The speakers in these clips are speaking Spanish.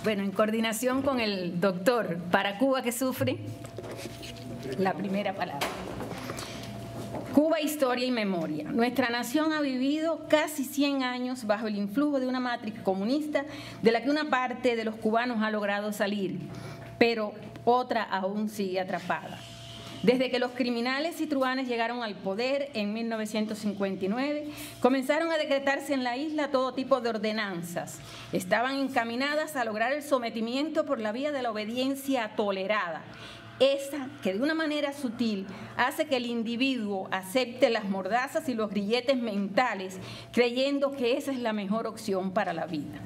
Bueno, en coordinación con el doctor Para Cuba que Sufre, la primera palabra. Cuba, historia y memoria. Nuestra nación ha vivido casi 100 años bajo el influjo de una matriz comunista de la que una parte de los cubanos ha logrado salir, pero otra aún sigue atrapada. Desde que los criminales y truhanes llegaron al poder en 1959, comenzaron a decretarse en la isla todo tipo de ordenanzas. Estaban encaminadas a lograr el sometimiento por la vía de la obediencia tolerada, esa que de una manera sutil hace que el individuo acepte las mordazas y los grilletes mentales, creyendo que esa es la mejor opción para la vida.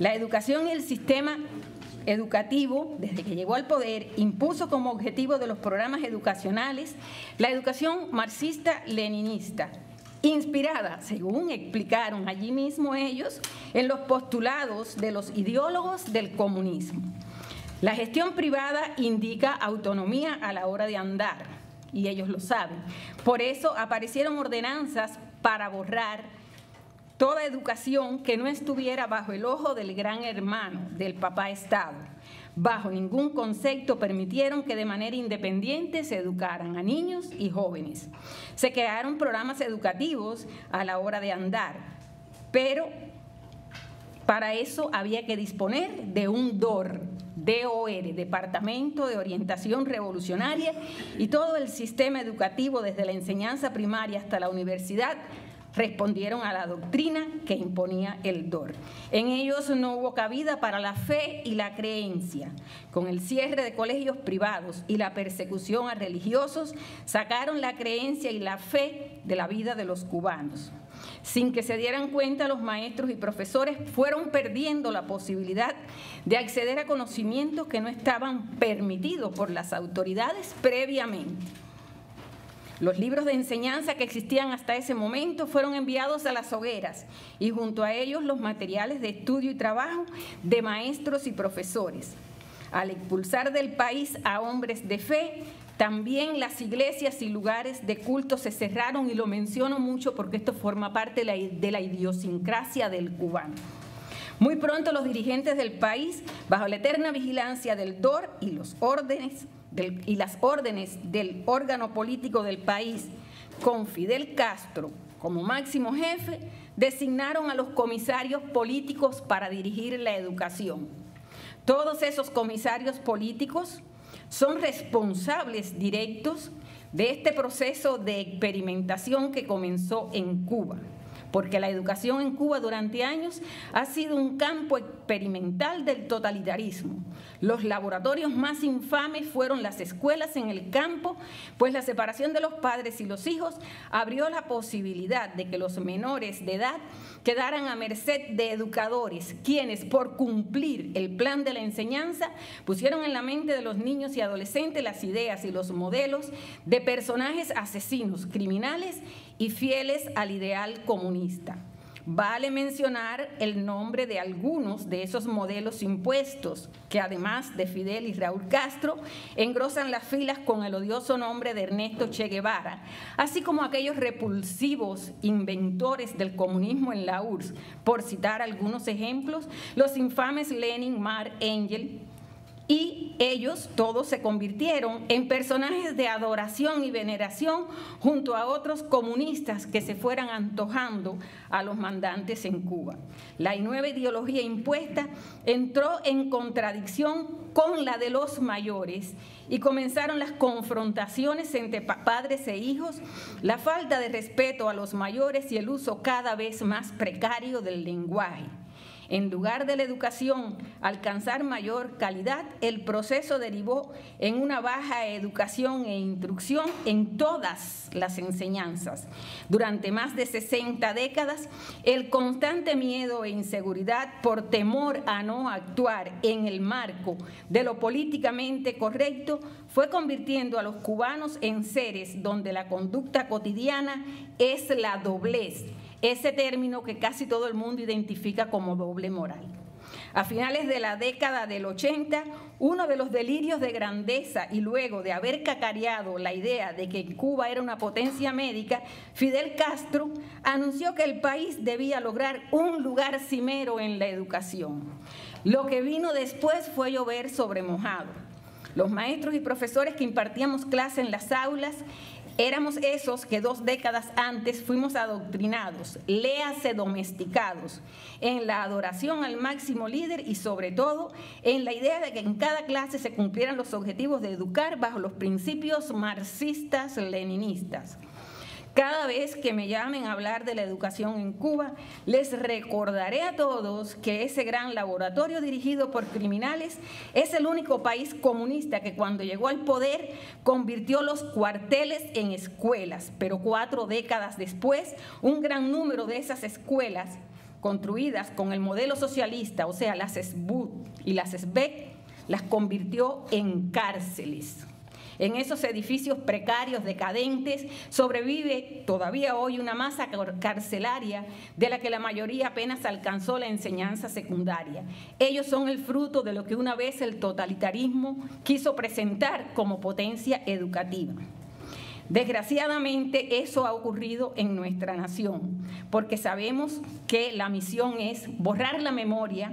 La educación y el sistema educativo, desde que llegó al poder, impuso como objetivo de los programas educacionales la educación marxista-leninista, inspirada, según explicaron allí mismo ellos, en los postulados de los ideólogos del comunismo. La gestión privada indica autonomía a la hora de andar, y ellos lo saben. Por eso aparecieron ordenanzas para borrar toda educación que no estuviera bajo el ojo del gran hermano, del papá Estado. Bajo ningún concepto permitieron que de manera independiente se educaran a niños y jóvenes. Se crearon programas educativos a la hora de andar, pero para eso había que disponer de un DOR, Departamento de Orientación Revolucionaria, y todo el sistema educativo desde la enseñanza primaria hasta la universidad respondieron a la doctrina que imponía el DOR. En ellos no hubo cabida para la fe y la creencia. Con el cierre de colegios privados y la persecución a religiosos, sacaron la creencia y la fe de la vida de los cubanos. Sin que se dieran cuenta, los maestros y profesores fueron perdiendo la posibilidad de acceder a conocimientos que no estaban permitidos por las autoridades previamente. Los libros de enseñanza que existían hasta ese momento fueron enviados a las hogueras y junto a ellos los materiales de estudio y trabajo de maestros y profesores. Al expulsar del país a hombres de fe, también las iglesias y lugares de culto se cerraron, y lo menciono mucho porque esto forma parte de la idiosincrasia del cubano. Muy pronto los dirigentes del país, bajo la eterna vigilancia del DOR y las órdenes del órgano político del país, con Fidel Castro como máximo jefe, designaron a los comisarios políticos para dirigir la educación. Todos esos comisarios políticos son responsables directos de este proceso de experimentación que comenzó en Cuba, porque la educación en Cuba durante años ha sido un campo experimental del totalitarismo. Los laboratorios más infames fueron las escuelas en el campo, pues la separación de los padres y los hijos abrió la posibilidad de que los menores de edad quedaran a merced de educadores, quienes, por cumplir el plan de la enseñanza, pusieron en la mente de los niños y adolescentes las ideas y los modelos de personajes asesinos, criminales y fieles al ideal comunista. Vale mencionar el nombre de algunos de esos modelos impuestos, que además de Fidel y Raúl Castro, engrosan las filas con el odioso nombre de Ernesto Che Guevara, así como aquellos repulsivos inventores del comunismo en la URSS, por citar algunos ejemplos, los infames Lenin, Marx, Engels. Y ellos todos se convirtieron en personajes de adoración y veneración junto a otros comunistas que se fueran antojando a los mandantes en Cuba. La nueva ideología impuesta entró en contradicción con la de los mayores y comenzaron las confrontaciones entre padres e hijos, la falta de respeto a los mayores y el uso cada vez más precario del lenguaje. En lugar de la educación alcanzar mayor calidad, el proceso derivó en una baja educación e instrucción en todas las enseñanzas. Durante más de 60 décadas, el constante miedo e inseguridad por temor a no actuar en el marco de lo políticamente correcto fue convirtiendo a los cubanos en seres donde la conducta cotidiana es la doblez, ese término que casi todo el mundo identifica como doble moral. A finales de la década del 80, uno de los delirios de grandeza y luego de haber cacareado la idea de que Cuba era una potencia médica, Fidel Castro anunció que el país debía lograr un lugar cimero en la educación. Lo que vino después fue llover sobre mojado. Los maestros y profesores que impartíamos clase en las aulas éramos esos que 2 décadas antes fuimos adoctrinados, léase domesticados, en la adoración al máximo líder y sobre todo en la idea de que en cada clase se cumplieran los objetivos de educar bajo los principios marxistas-leninistas. Cada vez que me llamen a hablar de la educación en Cuba, les recordaré a todos que ese gran laboratorio dirigido por criminales es el único país comunista que cuando llegó al poder convirtió los cuarteles en escuelas, pero 4 décadas después, un gran número de esas escuelas construidas con el modelo socialista, o sea, las SBUT y las SBEC, las convirtió en cárceles. En esos edificios precarios, decadentes, sobrevive todavía hoy una masa carcelaria de la que la mayoría apenas alcanzó la enseñanza secundaria. Ellos son el fruto de lo que una vez el totalitarismo quiso presentar como potencia educativa. Desgraciadamente, eso ha ocurrido en nuestra nación, porque sabemos que la misión es borrar la memoria,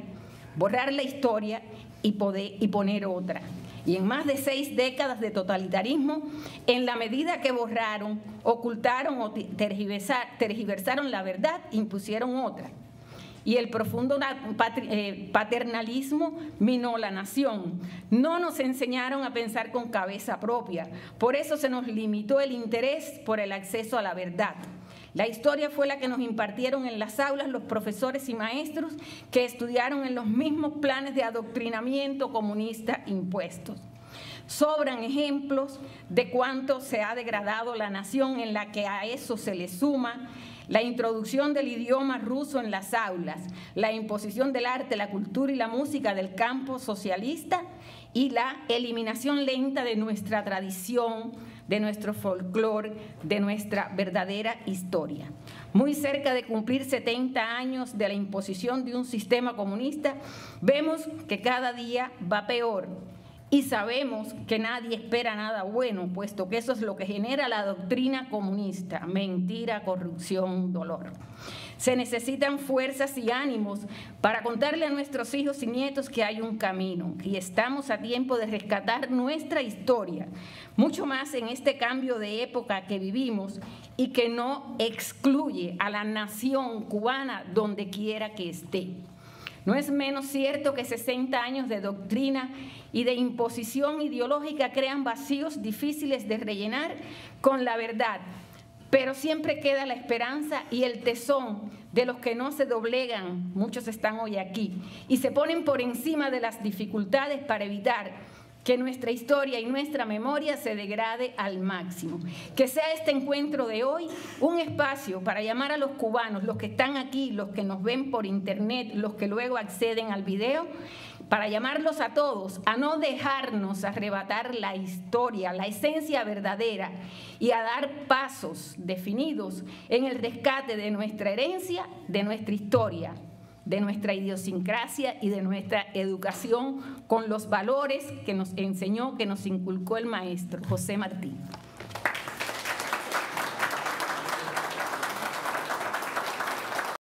borrar la historia y poner otra. Y en más de 6 décadas de totalitarismo, en la medida que borraron, ocultaron o tergiversaron la verdad, impusieron otra. Y el profundo paternalismo minó la nación. No nos enseñaron a pensar con cabeza propia. Por eso se nos limitó el interés por el acceso a la verdad. La historia fue la que nos impartieron en las aulas los profesores y maestros que estudiaron en los mismos planes de adoctrinamiento comunista impuestos. Sobran ejemplos de cuánto se ha degradado la nación, en la que a eso se le suma la introducción del idioma ruso en las aulas, la imposición del arte, la cultura y la música del campo socialista y la eliminación lenta de nuestra tradición, de nuestro folclore, de nuestra verdadera historia. Muy cerca de cumplir 70 años de la imposición de un sistema comunista, vemos que cada día va peor y sabemos que nadie espera nada bueno, puesto que eso es lo que genera la doctrina comunista: mentira, corrupción, dolor. Se necesitan fuerzas y ánimos para contarle a nuestros hijos y nietos que hay un camino y estamos a tiempo de rescatar nuestra historia, mucho más en este cambio de época que vivimos y que no excluye a la nación cubana donde quiera que esté. No es menos cierto que 60 años de doctrina y de imposición ideológica crean vacíos difíciles de rellenar con la verdad, pero siempre queda la esperanza y el tesón de los que no se doblegan, muchos están hoy aquí, y se ponen por encima de las dificultades para evitar que nuestra historia y nuestra memoria se degrade al máximo. Que sea este encuentro de hoy un espacio para llamar a los cubanos, los que están aquí, los que nos ven por internet, los que luego acceden al video, para llamarlos a todos a no dejarnos arrebatar la historia, la esencia verdadera, y a dar pasos definidos en el rescate de nuestra herencia, de nuestra historia, de nuestra idiosincrasia y de nuestra educación con los valores que nos enseñó, que nos inculcó el maestro José Martí.